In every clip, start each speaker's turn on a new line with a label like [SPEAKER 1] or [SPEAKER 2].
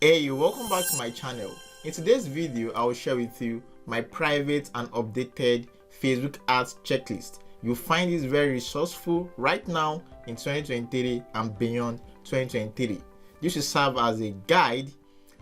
[SPEAKER 1] Hey, welcome back to my channel. In today's video, I will share with you my private and updated Facebook ads checklist. You'll find this very resourceful right now in 2023 and beyond 2023. This will serve as a guide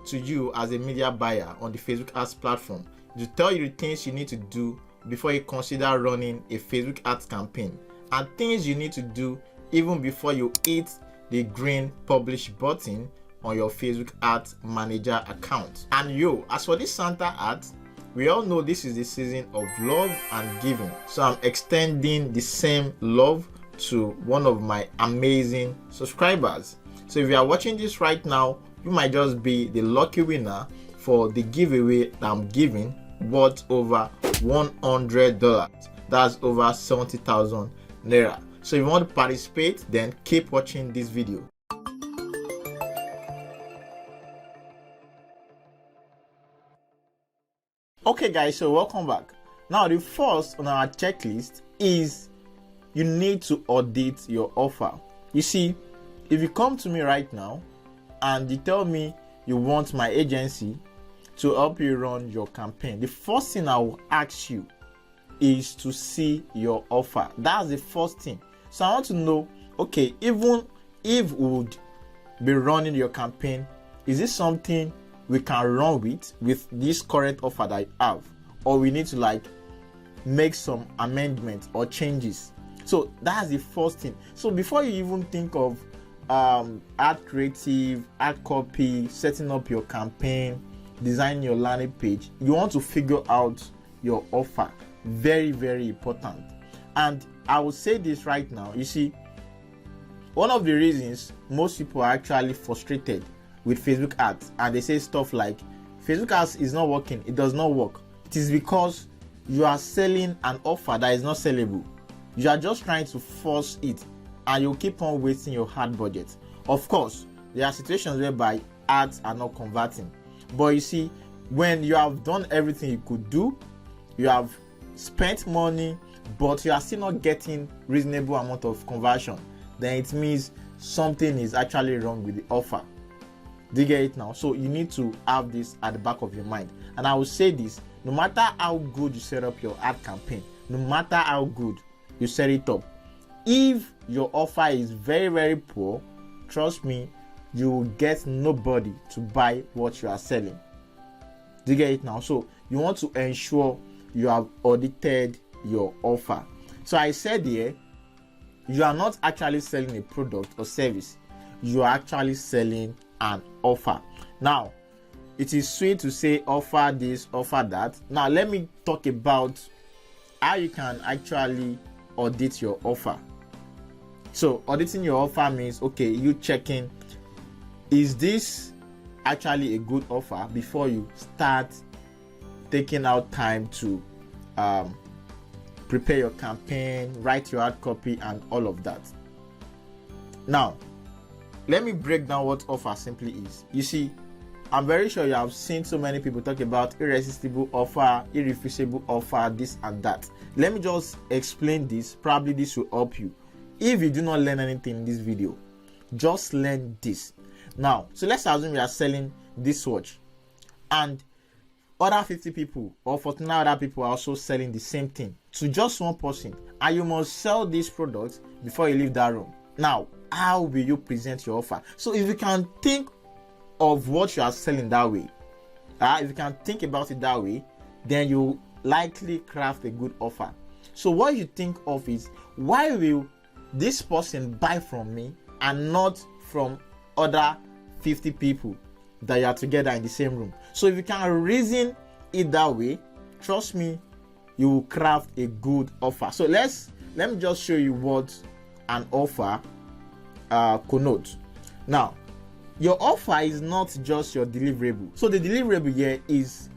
[SPEAKER 1] to you as a media buyer on the Facebook ads platform to tell you the things you need to do before you consider running a Facebook ads campaign and things you need to do even before you hit the green publish button on your Facebook Ads Manager account. And as for this Santa ads, we all know this is the season of love and giving. So I'm extending the same love to one of my amazing subscribers. So if you are watching this right now, you might just be the lucky winner for the giveaway that I'm giving worth over $100. That's over 70,000 naira. So if you want to participate, then keep watching this video. Okay guys, so welcome back. Now the first on our checklist is you need to audit your offer. You see, if you come to me right now and you tell me you want my agency to help you run your campaign, the first thing I will ask you is to see your offer. That's the first thing. So I want to know, okay, even if we would be running your campaign, is this something we can run with this current offer that you have, or we need to make some amendments or changes? So that's the first thing. So before you even think of ad creative, ad copy, setting up your campaign, designing your landing page, you want to figure out your offer. Very, very important. And I will say this right now. You see, one of the reasons most people are actually frustrated with Facebook ads and they say stuff like Facebook ads is not working, it does not work, it is because you are selling an offer that is not sellable. You are just trying to force it and you keep on wasting your hard budget. Of course, there are situations whereby ads are not converting, but you see, when you have done everything you could do, you have spent money, but you are still not getting reasonable amount of conversion, then it means something is actually wrong with the offer. Do you get it now? So you need to have this at the back of your mind. And I will say this, no matter how good you set up your ad campaign, no matter how good you set it up, if your offer is very, very poor, trust me, you will get nobody to buy what you are selling. Do you get it now? So you want to ensure you have audited your offer. So I said here, you are not actually selling a product or service, you are actually selling an offer. Now, it is sweet to say offer this, offer that. Now, let me talk about how you can actually audit your offer. So, auditing your offer means, okay, you checking, is this actually a good offer before you start taking out time to prepare your campaign, write your ad copy, and all of that. Now, let me break down what offer simply is. You see, I'm very sure you have seen so many people talk about irresistible offer, irrefusable offer, this and that. Let me just explain this. Probably this will help you. If you do not learn anything in this video, just learn this. Now, so let's assume you are selling this watch and other 50 people or 49 other people are also selling the same thing to just one person, and you must sell this product before you leave that room. Now, how will you present your offer? So if you can think of what you are selling that way, if you can think about it that way, then you likely craft a good offer. So what you think of is, why will this person buy from me and not from other 50 people that you are together in the same room? So if you can reason it that way, trust me, you will craft a good offer. So let me just show you what an offer connotes. Now, your offer is not just your deliverable. So the deliverable here is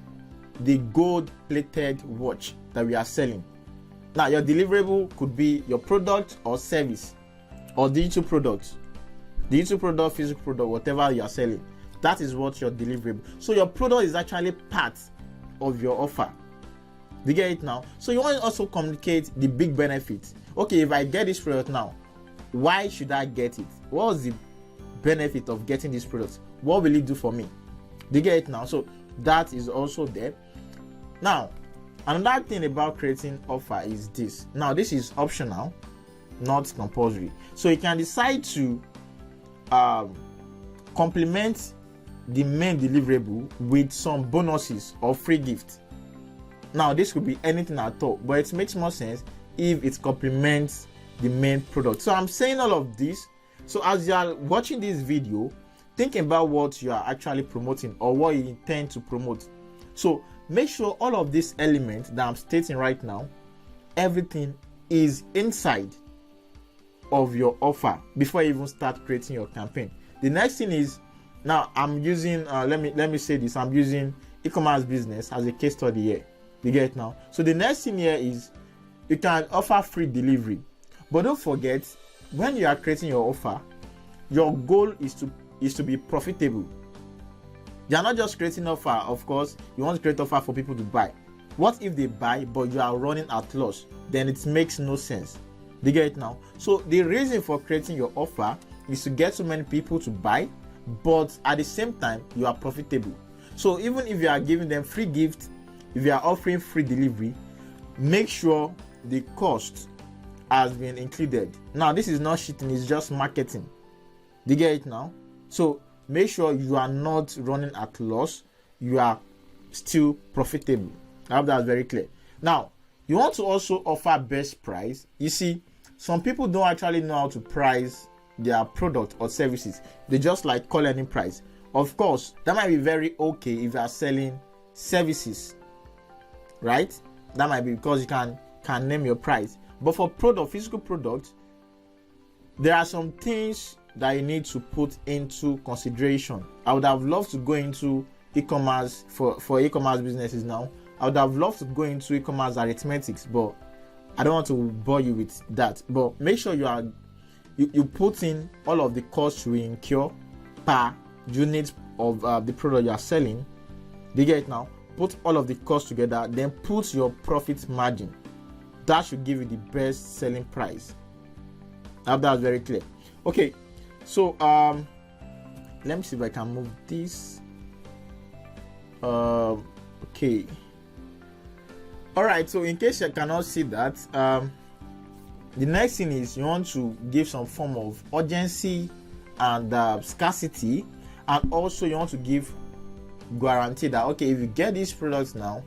[SPEAKER 1] the gold-plated watch that we are selling. Now, your deliverable could be your product or service or digital product, physical product, whatever you are selling. That is what your deliverable. So your product is actually part of your offer. Do you get it now? So you want to also communicate the big benefits. Okay, if I get this product now, why should I get it? What was the benefit of getting this product? What will it do for me? Do you get it now? So that is also there. Now, another thing about creating offer is this. Now, this is optional, not compulsory. So you can decide to complement the main deliverable with some bonuses or free gifts. Now, this could be anything at all, but it makes more sense if it complements the main product. So I'm saying all of this. So as you are watching this video, think about what you are actually promoting or what you intend to promote. So make sure all of these elements that I'm stating right now, everything is inside of your offer before you even start creating your campaign. The next thing is, now I'm using let me say this, I'm using e-commerce business as a case study here. You get it now? So the next thing here is you can offer free delivery, but don't forget, when you are creating your offer, your goal is to be profitable. You are not just creating offer. Of course, you want to create offer for people to buy. What if they buy but you are running at loss? Then it makes no sense. Do you get it now? So the reason for creating your offer is to get so many people to buy, but at the same time you are profitable. So even if you are giving them free gifts, if you are offering free delivery, make sure the cost has been included. Now, this is not cheating, it's just marketing. Do you get it now? So make sure you are not running at loss, you are still profitable. I hope that's very clear. Now, you want to also offer best price. You see, some people don't actually know how to price their product or services. They just like call any price. Of course, that might be very okay if you are selling services, right? That might be because you can name your price. But for physical products, there are some things that you need to put into consideration. I would have loved to go into e-commerce for e-commerce businesses now. I would have loved to go into e-commerce arithmetics, but I don't want to bore you with that. But make sure you put in all of the costs you incur per unit of the product you are selling. Do you get it now? Put all of the costs together, then put your profit margin. That should give you the best selling price. I hope that's very clear. Okay, so let me see if I can move this. Okay. All right, so in case you cannot see that, the next thing is you want to give some form of urgency and scarcity, and also you want to give guarantee that, okay, if you get these products now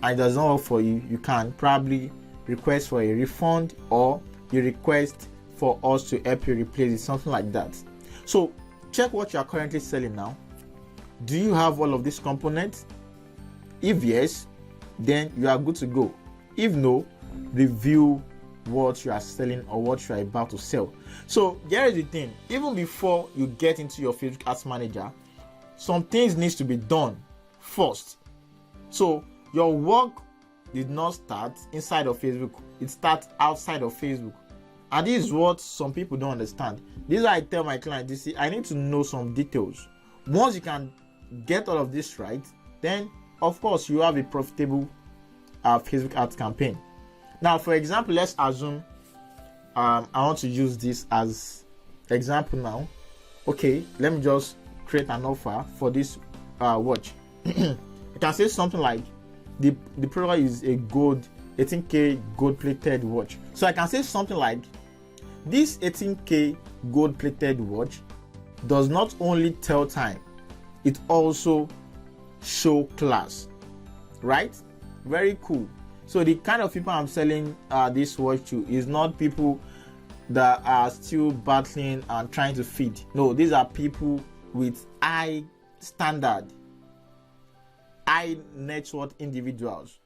[SPEAKER 1] and it does not work for you, you can probably request for a refund, or you request for us to help you replace it, something like that. So check what you are currently selling now. Do you have all of these components? If yes, then you are good to go. If no, review what you are selling or what you are about to sell. So here is the thing, even before you get into your Facebook Ads Manager, some things needs to be done first. So your work did not start inside of Facebook, it starts outside of Facebook. And this is what some people don't understand. This is why I tell my clients, you see, I need to know some details. Once you can get all of this right, then of course you have a profitable Facebook ads campaign. Now, for example, let's assume I want to use this as example now. Okay, let me just create an offer for this watch. I can say something like the product is a gold 18K gold plated watch. So I can say something like, this 18K gold plated watch does not only tell time, it also show class, right? Very cool. So the kind of people I'm selling this watch to is not people that are still battling and trying to feed. No, these are people with high standard, high net worth individuals.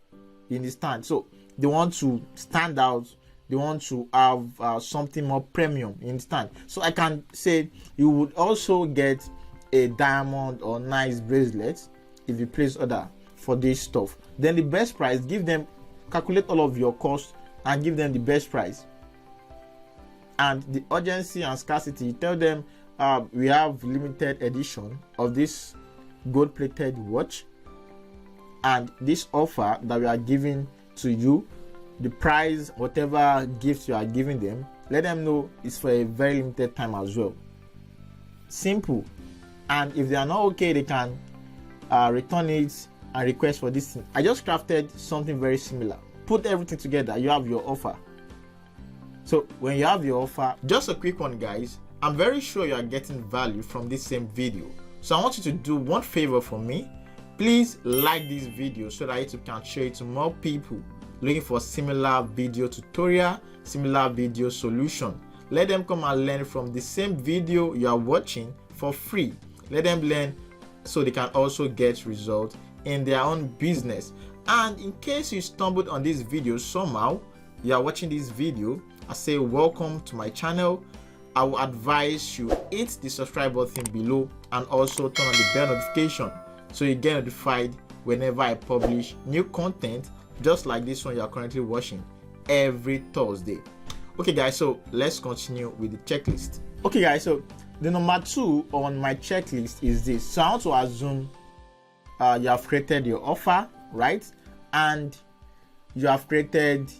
[SPEAKER 1] You understand? So they want to stand out, they want to have something more premium. You understand? So I can say you would also get a diamond or nice bracelet if you place order for this stuff. Then the best price, calculate all of your costs and give them the best price. And the urgency and scarcity, tell them we have limited edition of this gold plated watch, and this offer that we are giving to you, the price, whatever gifts you are giving them, let them know it's for a very limited time as well. Simple. And if they are not okay, they can return it, and request for this thing. I just crafted something very similar. Put everything together, you have your offer. So when you have your offer, just a quick one, guys, I'm very sure you are getting value from this same video. So I want you to do one favor for me. Please like this video so that YouTube can share it to more people looking for similar video tutorial, similar video solution. Let them come and learn from the same video you are watching for free. Let them learn so they can also get results in their own business. And in case you stumbled on this video somehow, you are watching this video, I say welcome to my channel. I will advise you hit the subscribe button below and also turn on the bell notification so you get notified whenever I publish new content just like this one you are currently watching every Thursday. Okay guys, so let's continue with the checklist. Okay guys, so the number 2 on my checklist is this. So I want to assume you have created your offer, right? And you have created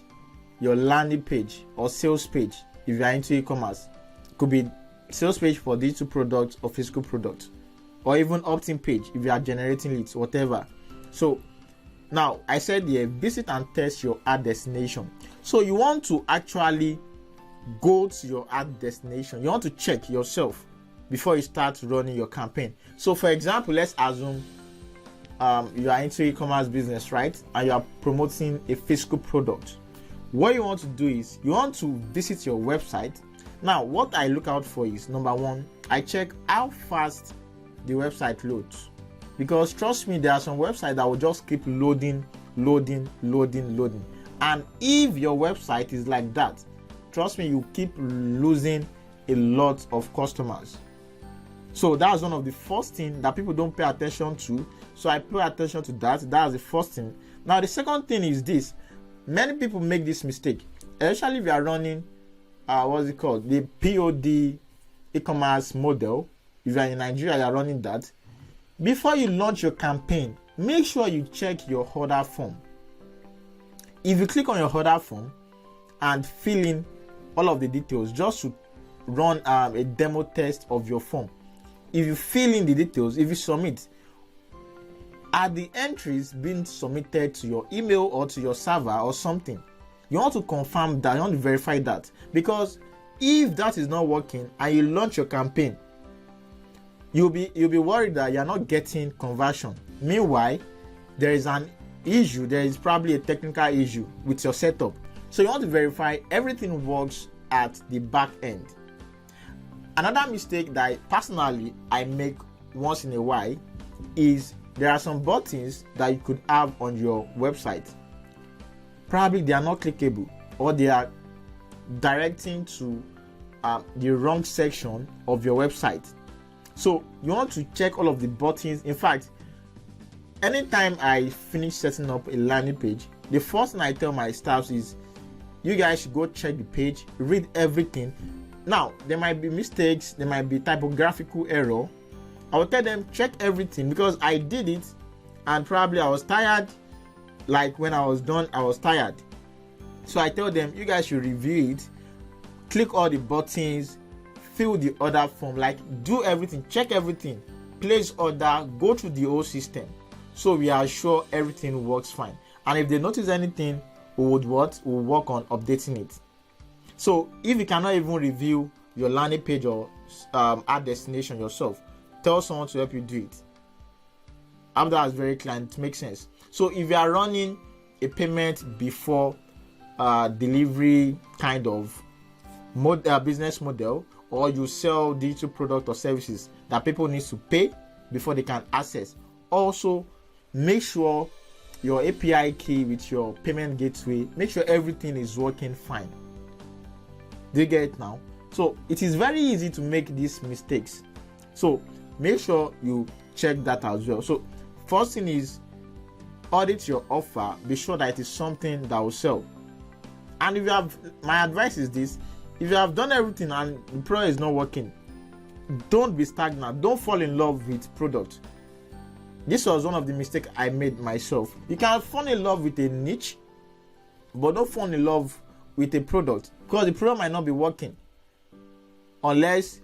[SPEAKER 1] your landing page or sales page if you are into e-commerce. It could be sales page for digital products or physical products, or even opt-in page if you are generating leads, whatever. So now I said here, visit and test your ad destination. So you want to actually go to your ad destination. You want to check yourself before you start running your campaign. So for example, let's assume you are into e-commerce business, right? And you are promoting a physical product. What you want to do is you want to visit your website. Now what I look out for is, number 1, I check how fast the website loads, because trust me, there are some websites that will just keep loading. And if your website is like that, trust me, you keep losing a lot of customers. So that's one of the first thing that people don't pay attention to. So I pay attention to that. That's the first thing. Now the second thing is this. Many people make this mistake, especially if you are running what's it called, the POD e-commerce model. If you are in Nigeria, you are running that. Before you launch your campaign, make sure you check your order form. If you click on your order form and fill in all of the details, just to run a demo test of your form. If you fill in the details, if you submit, are the entries being submitted to your email or to your server or something? You want to confirm that, you want to verify that, because if that is not working and you launch your campaign, you'll be worried that you're not getting conversion. Meanwhile, there is an issue, there is probably a technical issue with your setup. So you want to verify everything works at the back end. Another mistake that I make once in a while is there are some buttons that you could have on your website. Probably they are not clickable, or they are directing to the wrong section of your website. So you want to check all of the buttons. In fact, anytime I finish setting up a landing page, the first thing I tell my staff is, you guys should go check the page, read everything. Now, there might be mistakes, there might be typographical error. I will tell them, check everything, because I did it and probably I was tired. Like when I was done, I was tired. So I tell them, you guys should review it, click all the buttons, fill the order form, like do everything, check everything, place order, go through the whole system, so we are sure everything works fine. And if they notice anything, we would work on updating it. So if you cannot even review your landing page or ad destination yourself, tell someone to help you do it. After that is very clear and it makes sense. So if you are running a payment before delivery kind of business model, or you sell digital product or services that people need to pay before they can access, also make sure your API key with your payment gateway, make sure everything is working fine. Do you get it now? So it is very easy to make these mistakes. So make sure you check that as well. So first thing is, audit your offer. Be sure that it is something that will sell. And if you have, my advice is this: if you have done everything and the product is not working, don't be stagnant. Don't fall in love with product. This was one of the mistakes I made myself. You can fall in love with a niche, but don't fall in love with a product, because the product might not be working unless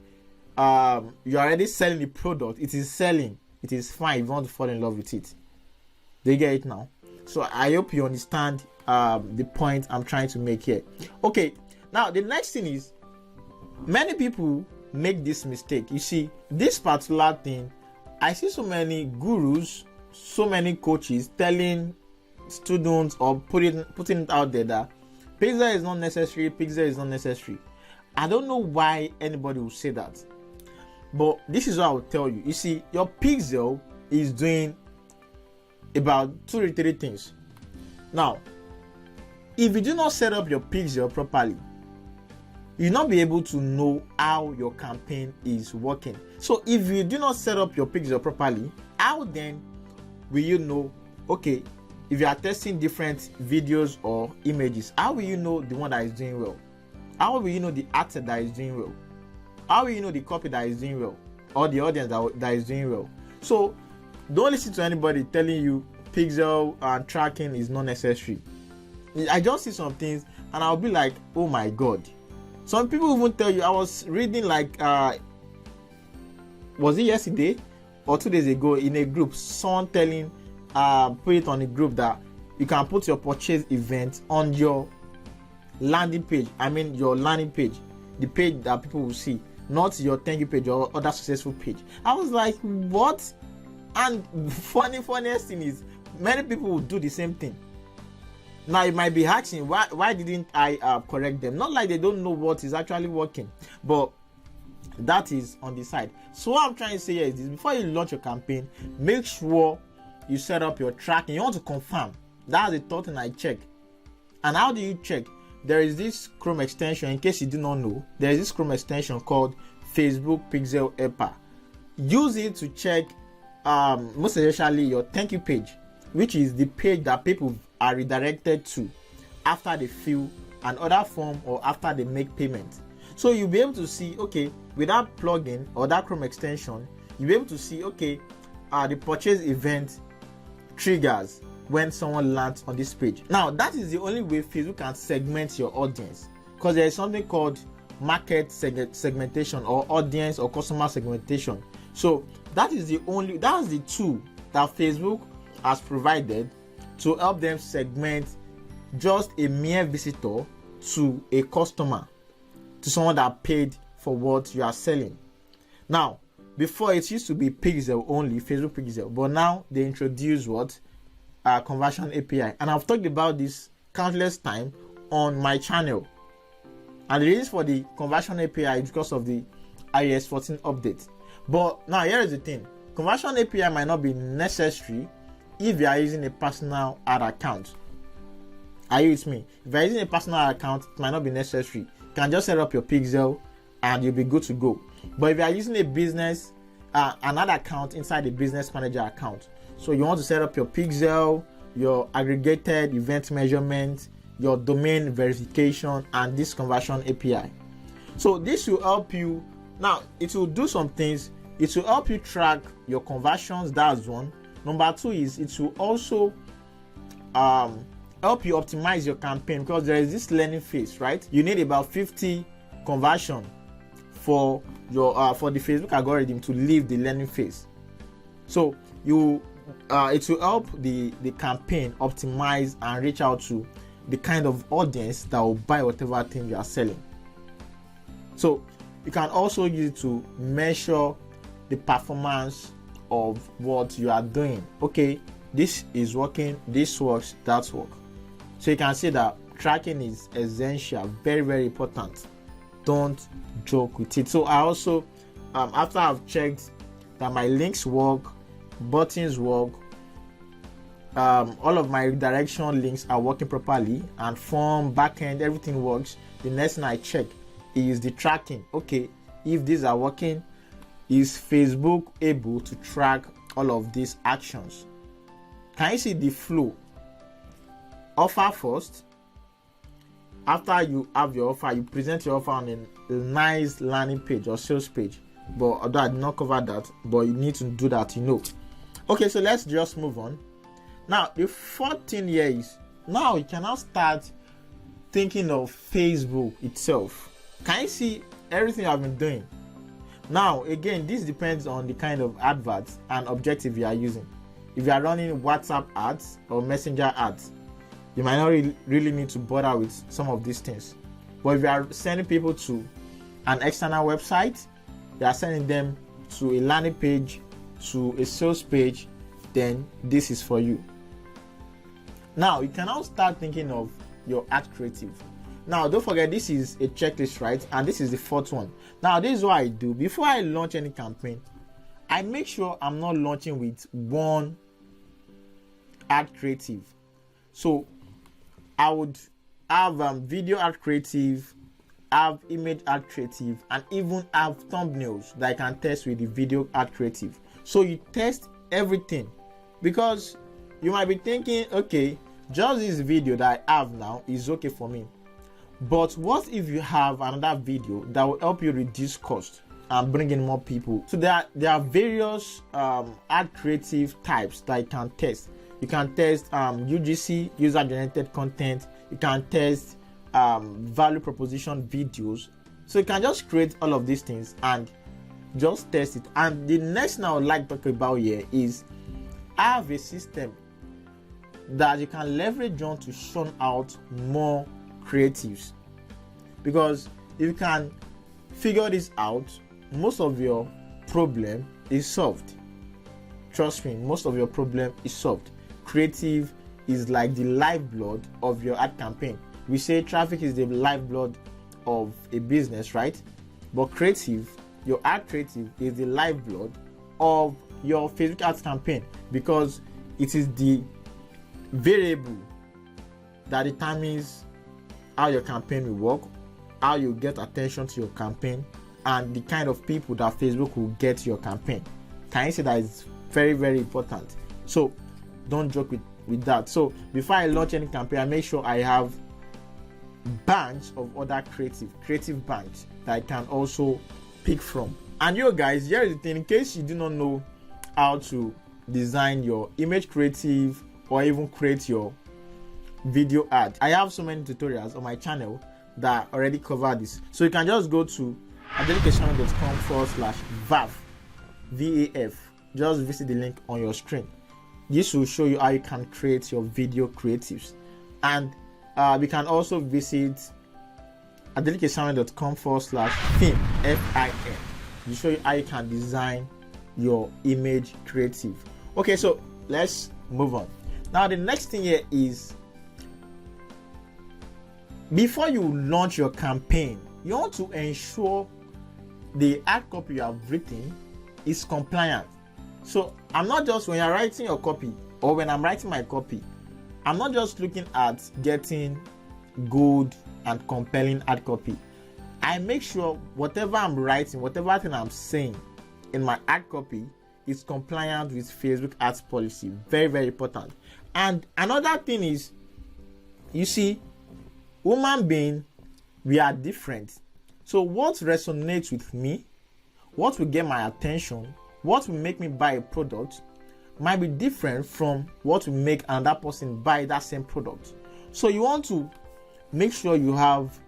[SPEAKER 1] you're already selling the product. It is selling. it is fine if you want to fall in love with it. Do you get it now? So I hope you understand the point I'm trying to make here. Okay, now the next thing is, many people make this mistake. You see, this particular thing, I see so many gurus, so many coaches telling students or putting it out there that pixel is not necessary, pixel is not necessary. I don't know why anybody will say that, but this is what I will tell you. You see, your pixel is doing about 2 or 3 things. Now, if you do not set up your pixel properly, you'll not be able to know how your campaign is working. So if you do not set up your pixel properly, how then will you know, okay, if you are testing different videos or images, how will you know the one that is doing well? How will you know the actor that is doing well? How will you know the copy that is doing well, or the audience that is doing well? So don't listen to anybody telling you pixel and tracking is not necessary. I just see some things and I'll be like, oh my god. Some people even tell you, I was reading like was it yesterday or 2 days ago in a group, someone telling put it on a group that you can put your purchase event on your landing page. I mean your landing page, the page that people will see, not your thank you page or other successful page. I was like, what? And funniest thing is, many people will do the same thing. Now you might be asking, why didn't I correct them? Not like they don't know what is actually working, but that is on the side. So what I'm trying to say here is this: before you launch your campaign, make sure you set up your tracking. You want to confirm. That's the third thing I check. And how do you check? There is this Chrome extension. In case you do not know, there is this Chrome extension called Facebook Pixel Helper. Use it to check most especially your thank you page, which is the page that people are redirected to after they fill an order form or after they make payment. So you'll be able to see, okay, with that plugin or that Chrome extension, you'll be able to see, okay, the purchase event triggers when someone lands on this page. Now that is the only way Facebook can segment your audience, because there is something called market segmentation or audience or customer segmentation. So that's the tool that Facebook has provided to help them segment just a mere visitor to a customer, to someone that paid for what you are selling. Now, before it used to be pixel only, Facebook pixel, but now they introduced what? Conversion API. And I've talked about this countless times on my channel. And the reason for the conversion API is because of the iOS 14 update. But now here is the thing. Conversion API might not be necessary if you are using a personal ad account. Are you with me? If you are using a personal ad account, it might not be necessary. You can just set up your pixel and you'll be good to go. But if you are using a business, another account inside the business manager account, so you want to set up your pixel, your aggregated event measurement, your domain verification, and this conversion API. So this will help you. Now it will do some things. It will help you track your conversions. That's one. Number 2 is it will also help you optimize your campaign, because there is this learning phase, right? You need about 50 conversion for your for the Facebook algorithm to leave the learning phase. So it will help the campaign optimize and reach out to the kind of audience that will buy whatever thing you are selling. So you can also use it to measure the performance of what you are doing. Okay, this is working, this works, that works. So you can see that tracking is essential, very, very important. Don't joke with it. So I also, after I've checked that my links work, buttons work, all of my redirection links are working properly, and form, backend, everything works, the next thing I check is the tracking. Okay, if these are working, is Facebook able to track all of these actions? Can you see the flow? Offer first. After you have your offer, you present your offer on a nice landing page or sales page. But although I did not cover that, but you need to do that, Okay, so let's just move on. Now, the 14 years, now you can now start thinking of Facebook itself. Can you see everything I've been doing? Now again, this depends on the kind of adverts and objective you are using. If you are running WhatsApp ads or Messenger ads, you might not really need to bother with some of these things. But if you are sending people to an external website, you are sending them to a landing page, to a sales page, then this is for you. Now you can now start thinking of your ad creative. Now don't forget, this is a checklist, right? And this is the fourth one. Now this is what I do. Before I launch any campaign, I make sure I'm not launching with one ad creative. So I would have video ad creative, have image ad creative, and even have thumbnails that I can test with the video ad creative. So you test everything, because you might be thinking, okay, just this video that I have now is okay for me. But what if you have another video that will help you reduce cost and bring in more people? So there are various ad creative types that you can test. You can test UGC, user generated content. You can test value proposition videos. So you can just create all of these things and just test it. And the next thing I would like to talk about here is I have a system that you can leverage on to churn out more creatives. Because if you can figure this out, most of your problem is solved. Trust me, most of your problem is solved. Creative is like the lifeblood of your ad campaign. We say traffic is the lifeblood of a business, right? But creative, your ad creative, is the lifeblood of your Facebook ads campaign, because it is the variable that determines how your campaign will work, how you get attention to your campaign, and the kind of people that Facebook will get to your campaign. Can you see that it's very, very important? So don't joke with that. So before I launch any campaign, I make sure I have bunch of other creative bunch that I can also pick from. And you guys, here is the thing, in case you do not know how to design your image creative or even create your video ad, I have so many tutorials on my channel that already cover this. So you can just go to audit.com/VAF. Just visit the link on your screen. This will show you how you can create your video creatives. And we can also visit adelikesamuel.com/FIM. FIM. To show you how you can design your image creative. Okay, so let's move on. Now the next thing here is, before you launch your campaign, you want to ensure the ad copy you have written is compliant. So I'm not just, when you're writing your copy or when I'm writing my copy, I'm not just looking at getting good and compelling ad copy. I make sure whatever I'm writing, whatever thing I'm saying in my ad copy is compliant with Facebook ads policy. Very, very important. And another thing is, you see, human being, we are different. So what resonates with me, what will get my attention, what will make me buy a product might be different from what will make another person buy that same product. So you want to make sure you have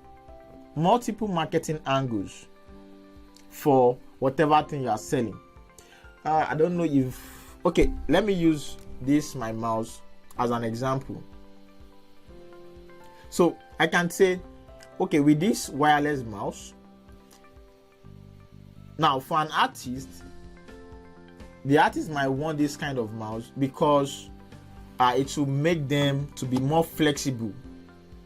[SPEAKER 1] multiple marketing angles for whatever thing you are selling. I don't know if, okay, let me use this, my mouse, as an example. So I can say, okay, with this wireless mouse, now for an artist, the artist might want this kind of mouse because it will make them to be more flexible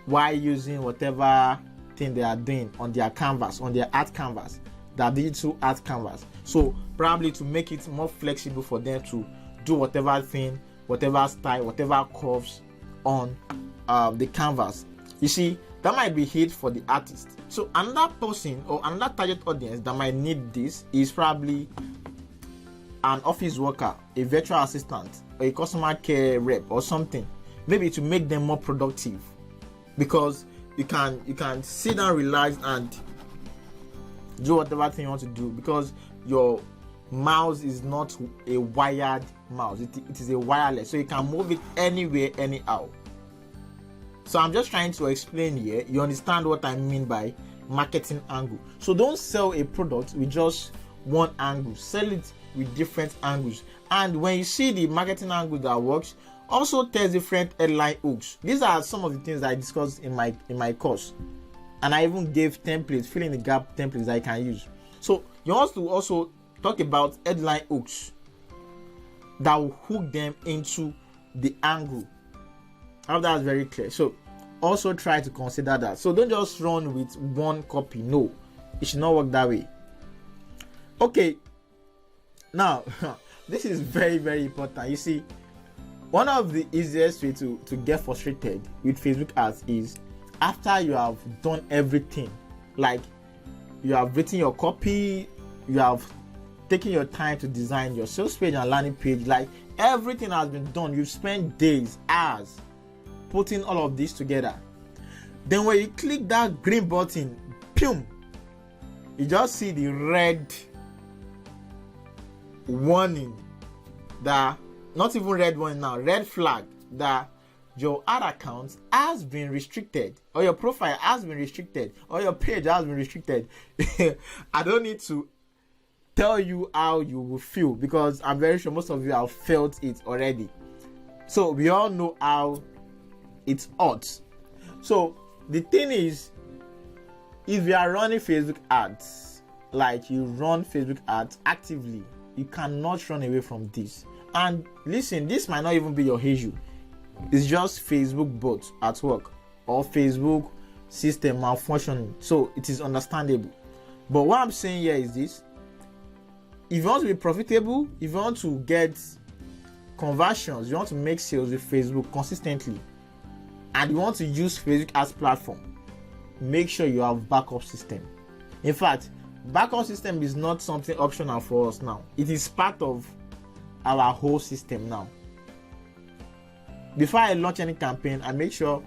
[SPEAKER 1] while using whatever thing they are doing on their canvas, on their art canvas, their digital art canvas. So probably to make it more flexible for them to do whatever thing, whatever style, whatever curves on the canvas. You see, that might be hit for the artist. So another person or another target audience that might need this is probably an office worker, a virtual assistant, or a customer care rep or something. Maybe to make them more productive, because you can sit down, relax, and do whatever thing you want to do, because your mouse is not a wired mouse, it is a wireless, so you can move it anywhere, anyhow. So I'm just trying to explain here, you understand what I mean by marketing angle. So don't sell a product with just one angle, sell it with different angles. And when you see the marketing angle that works, also test different headline hooks. These are some of the things that I discussed in my course, and I even gave templates, fill in the gap templates that I can use. So you want to also talk about headline hooks that will hook them into the angle. I hope that's very clear. So also try to consider that. So don't just run with one copy. No, it should not work that way. Okay, now this is very, very important. You see, one of the easiest way to get frustrated with Facebook ads is after you have done everything, like you have written your copy, you have taken your time to design your sales page and landing page, like everything has been done. You've spent days, hours putting all of this together. Then when you click that green button, boom, you just see the red warning, that not even red one now, red flag, that your ad account has been restricted, or your profile has been restricted, or your page has been restricted. I don't need to tell you how you will feel, because I'm very sure most of you have felt it already. So we all know how it's hot. So the thing is, if you are running Facebook ads, like you run Facebook ads actively, you cannot run away from this. And listen, this might not even be your issue. It's just Facebook bots at work, or Facebook system malfunctioning. So it is understandable. But what I'm saying here is this: if you want to be profitable, if you want to get conversions, you want to make sales with Facebook consistently, and you want to use Facebook as platform, make sure you have backup system. In fact, backup system is not something optional for us now. It is part of our whole system now. Before I launch any campaign, I make sure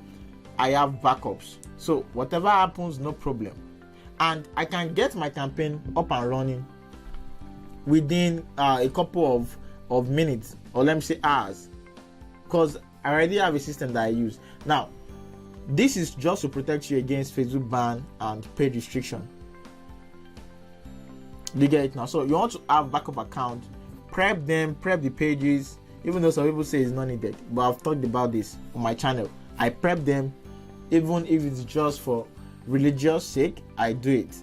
[SPEAKER 1] I have backups. So whatever happens, no problem. And I can get my campaign up and running within a couple of minutes, or let me say hours, because I already have a system that I use. Now, this is just to protect you against Facebook ban and page restriction. You get it now? So you want to have backup account, prep the pages, even though some people say it's not needed, but I've talked about this on my channel. I prep them, even if it's just for religious sake, I do it.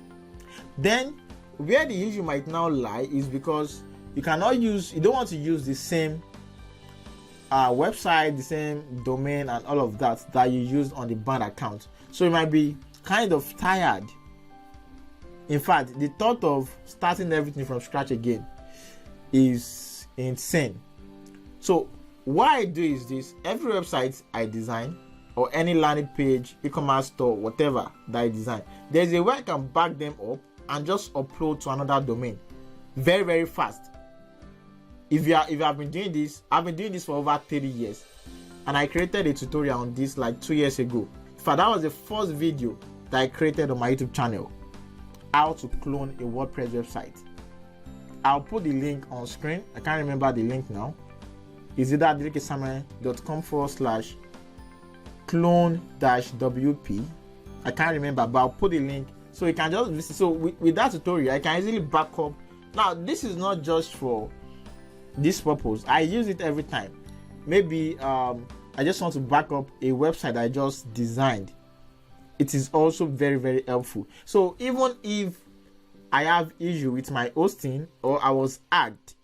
[SPEAKER 1] Then where the issue might now lie is because you don't want to use the same website, the same domain and all of that you used on the banned account. So you might be kind of tired. In fact, the thought of starting everything from scratch again is insane. So what I do is this: every website I design, or any landing page, e-commerce store, whatever that I design, there's a way I can back them up and just upload to another domain very, very fast. If you have been doing this, I've been doing this for over 30 years, and I created a tutorial on this like 2 years ago. In fact, that was the first video that I created on my YouTube channel, how to clone a WordPress website. I'll put the link on screen. I can't remember the link now. Is it that adelekesame.com/clone-wp? I can't remember, but I'll put the link so you can just visit. So with that tutorial, I can easily back up. Now, this is not just for this purpose. I use it every time. Maybe I just want to back up a website I just designed. It is also very, very helpful. So even if I have issue with my hosting, or I was hacked,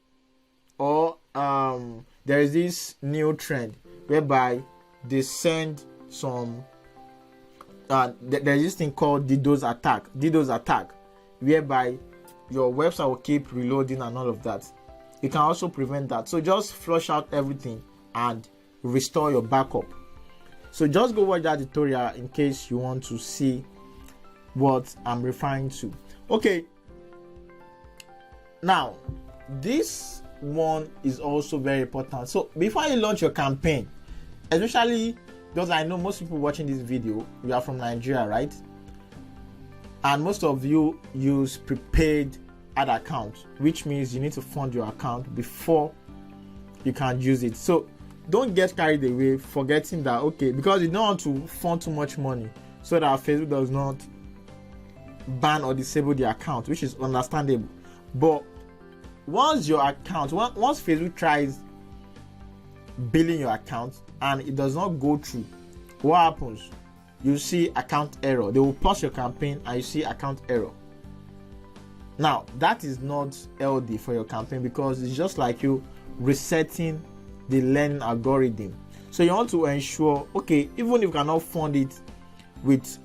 [SPEAKER 1] or there is this new trend whereby they send some there's this thing called DDoS attack, whereby your website will keep reloading and all of that. You can also prevent that. So just flush out everything and restore your backup. So just go watch that tutorial in case you want to see what I'm referring to. Okay, now this one is also very important. So before you launch your campaign, especially because I know most people watching this video, you are from Nigeria, right? And most of you use prepaid ad account, which means you need to fund your account before you can use it. So don't get carried away forgetting that, okay, because you don't want to fund too much money so that Facebook does not ban or disable the account, which is understandable. But once your account, once Facebook tries billing your account and it does not go through, what happens? You see account error. They will pause your campaign and you see account error. Now that is not LD for your campaign, because it's just like you resetting the learning algorithm. So you want to ensure, okay, even if you cannot fund it with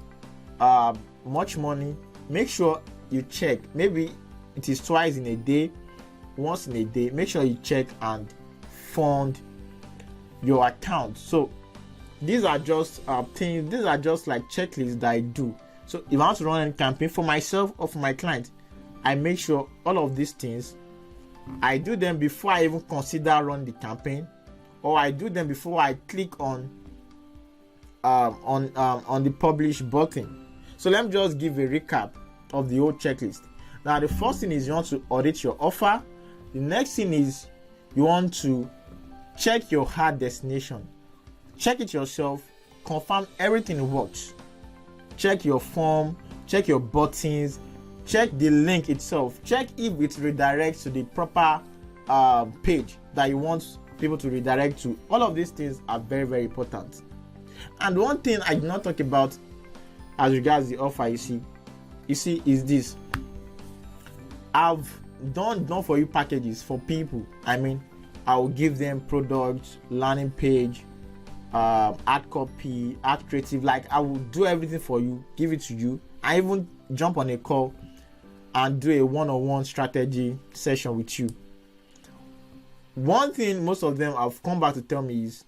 [SPEAKER 1] much money, make sure you check. Maybe it is twice in a day, once in a day. Make sure you check and fund your account. So these are just things, these are just like checklists that I do. So if I want to run a campaign for myself or for my client, I make sure all of these things, I do them before I even consider running the campaign, or I do them before I click on the publish button. So let me just give a recap of the whole checklist. Now the first thing is you want to audit your offer. The next thing is you want to check your hard destination. Check it yourself, confirm everything works. Check your form, check your buttons, check the link itself, check if it redirects to the proper page that you want people to redirect to. All of these things are very, very important. And one thing I did not talk about as regards the offer, you see is this. I've done for you packages for people. I mean, I will give them products, landing page, ad copy, ad creative. Like, I will do everything for you, give it to you. I even jump on a call and do a one-on-one strategy session with you. One thing most of them have come back to tell me is,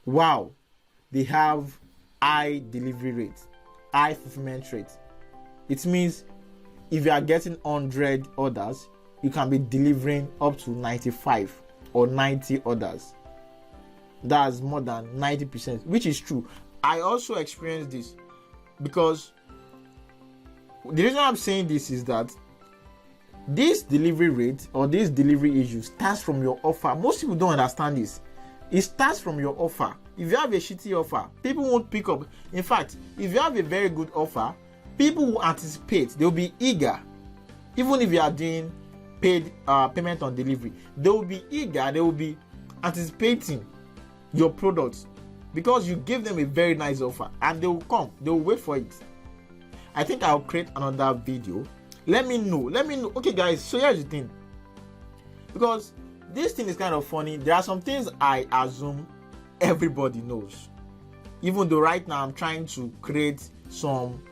[SPEAKER 1] wow, they have high delivery rate, high fulfillment rate. It means if you are getting 100 orders, you can be delivering up to 95 or 90 orders. That's more than 90%, which is true. I also experienced this, because the reason I'm saying this is that this delivery rate or this delivery issue starts from your offer. Most people don't understand this. It starts from your offer. If you have a shitty offer, people won't pick up. In fact, if you have a very good offer, people will anticipate. They'll be eager. Even if you are doing paid payment on delivery, they will be eager. They will be anticipating your products because you give them a very nice offer, and they will come. They will wait for it. I think I'll create another video. Let me know. Okay, guys. So here's the thing. Because this thing is kind of funny. There are some things I assume everybody knows. Even though right now I'm trying to create some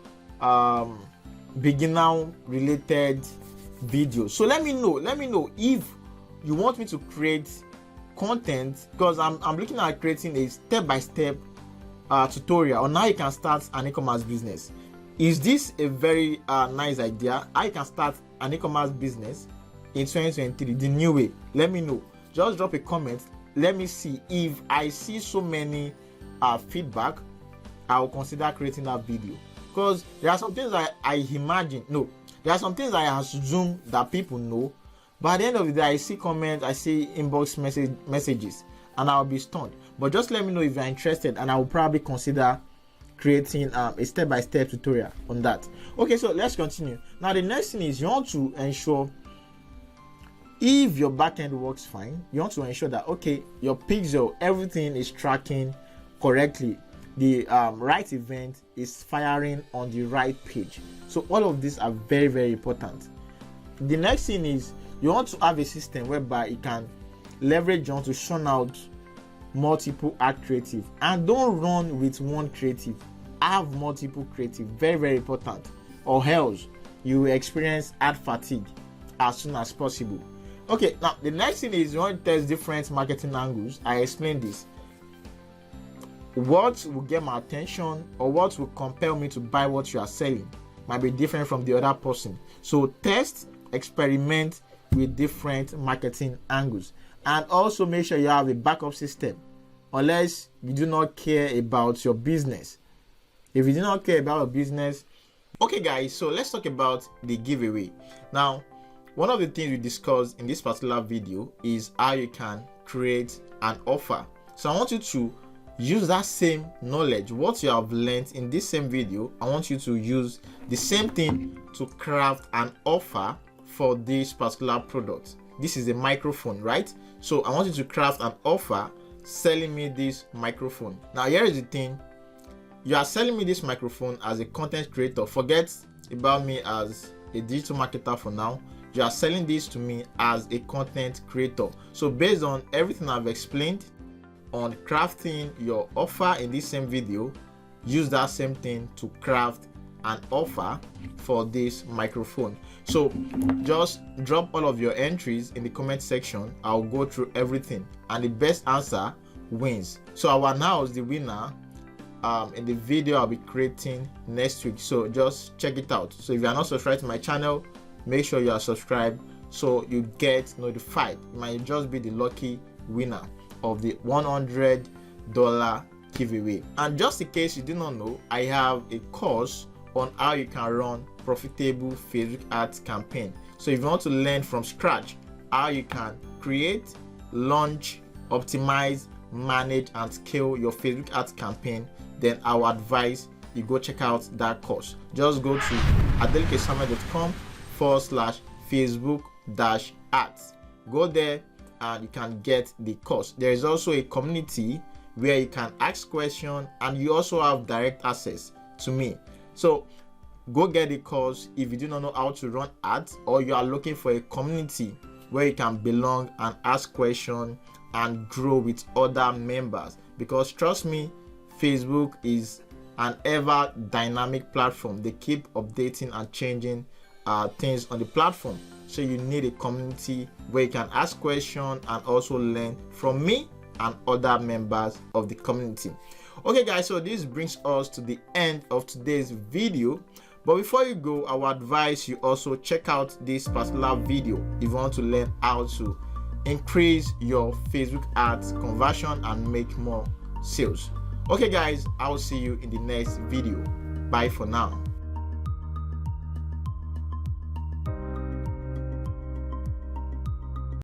[SPEAKER 1] beginner related videos. So let me know if you want me to create content, because I'm looking at creating a step-by-step tutorial on how you can start an e-commerce business. Is this a very nice idea? How you can start an e-commerce business in 2023 the new way? Let me know. Just drop a comment. Let me see. If I see so many feedback, I will consider creating that video. Because there are some things I imagine. No, there are some things I assume that people know. But at the end of the day, I see comments, I see inbox messages, and I'll be stunned. But just let me know if you're interested, and I will probably consider creating a step-by-step tutorial on that. Okay, so let's continue. Now the next thing is you want to ensure if your backend works fine. You want to ensure that, okay, your pixel, everything is tracking correctly. The right event is firing on the right page. So all of these are very, very important. The next thing is you want to have a system whereby you can leverage on to churn out multiple ad creative, and don't run with one creative. Have multiple creative. Very, very important, or else you will experience ad fatigue as soon as possible. Okay, now the next thing is you want to test different marketing angles. I explained this. What will get my attention or what will compel me to buy what you are selling might be different from the other person. So test, experiment with different marketing angles, and also make sure you have a backup system, unless you do not care about your business. If you do not care about your business, okay guys, so let's talk about the giveaway. Now, one of the things we discussed in this particular video is how you can create an offer. So I want you to use that same knowledge, what you have learned in this same video. I want you to use the same thing to craft an offer for this particular product. This is a microphone, right? So I want you to craft an offer selling me this microphone. Now here is the thing, you are selling me this microphone as a content creator. Forget about me as a digital marketer for now. You are selling this to me as a content creator. So based on everything I've explained on crafting your offer in this same video, use that same thing to craft an offer for this microphone. So just drop all of your entries in the comment section. I'll go through everything, and the best answer wins. So I will announce the winner in the video I'll be creating next week. So just check it out. So if you are not subscribed to my channel, make sure you are subscribed so you get notified. You might just be the lucky winner of the $100 giveaway. And just in case you did not know, I have a course on how you can run profitable Facebook ads campaign. So if you want to learn from scratch how you can create, launch, optimize, manage and scale your Facebook ads campaign, then I would advise you go check out that course. Just go to adelikesamuel.com/Facebook-ads. Go there and you can get the course. There is also a community where you can ask questions, and you also have direct access to me. So go get the course if you do not know how to run ads, or you are looking for a community where you can belong and ask questions and grow with other members. Because trust me, Facebook is an ever dynamic platform. They keep updating and changing things on the platform. So you need a community where you can ask questions and also learn from me and other members of the community. Okay guys, so this brings us to the end of today's video. But before you go, I would advise you also check out this particular video if you want to learn how to increase your Facebook ads conversion and make more sales. Okay guys, I will see you in the next video. Bye for now.